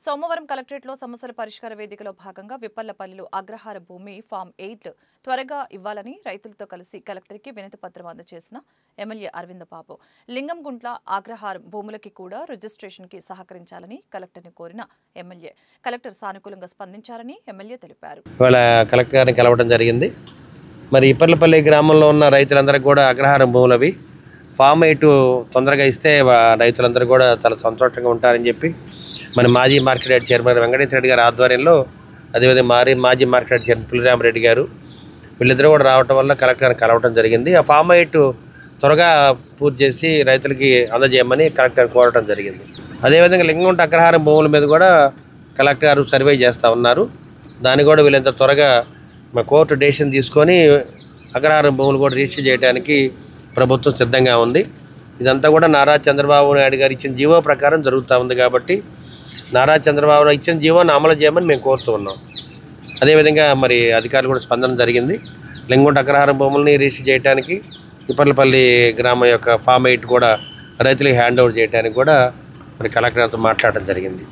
సోమవారం కలెక్టరేట్లో సమస్యల పరిష్కార వేదికలో భాగంగా విప్పల్లపల్లిలో అగ్రహార భూమి ఫామ్ 8 త్వరగా ఇవ్వాలని రైతులతో కలిసి కలెక్టర్కి వినతి పత్రం అందజేసిన ఎమ్మెల్యే అరవింద్ బాబు లింగంగుంట్ల అగ్రహారం భూములకి కూడా రిజిస్ట్రేషన్కి సహకరించాలని కలెక్టర్ని కోరిన ఎమ్మెల్యే కలెక్టర్ సానుకూలంగా స్పందించారని ఎమ్మెల్యే తెలిపారు. ఇవాళ కలెక్టర్ గారిని కలవడం జరిగింది. మరి ఇప్పర్లపల్లి గ్రామంలో ఉన్న రైతులందరికీ కూడా అగ్రహారం భూములవి ఫామ్ 8 తొందరగా ఇస్తే రైతులందరూ కూడా చాలా సంతోషంగా ఉంటారని చెప్పి మన మాజీ market yard chairman Venkateswara Reddy గారి ఆధ్వర్యంలో, అదేవిధంగా మాజీ మార్కెట్ యార్డ్ చైర్మన్ పుల్లిరామరెడ్డి గారు వీళ్ళిద్దరూ కూడా రావడం వల్ల కలెక్టర్ గారిని కలవడం జరిగింది. ఆ ఫామ్ 8 త్వరగా పూర్తి చేసి రైతులకి అందజేయమని కలెక్టర్ కోరడం జరిగింది. అదేవిధంగా లింగంగుంట అగ్రహారం భూముల మీద కూడా కలెక్టర్ గారు సర్వే చేస్తూ ఉన్నారు. దాన్ని కూడా వీళ్ళంత త్వరగా మా కోర్టు డెసిషన్ తీసుకొని అగ్రహారం భూములు కూడా రిజిస్టర్ చేయడానికి ప్రభుత్వం సిద్ధంగా ఉంది. ఇదంతా కూడా నారా చంద్రబాబు నాయుడు గారు ఇచ్చిన జీవో ప్రకారం జరుగుతూ ఉంది కాబట్టి నారా చంద్రబాబు నాయుడు ఇచ్చిన జీవోని అమలు చేయమని మేము కోరుతూ ఉన్నాం. అదేవిధంగా మరి అధికారులు కూడా స్పందన జరిగింది. లింగంగుంట అగ్రహారం భూములని రిజిస్టర్ చేయడానికి ఇప్పర్లపల్లి గ్రామం యొక్క ఫామ్ 8 కూడా రైతులకు హ్యాండ్ ఓవర్ చేయడానికి కూడా మరి కలెక్టర్తో మాట్లాడడం జరిగింది.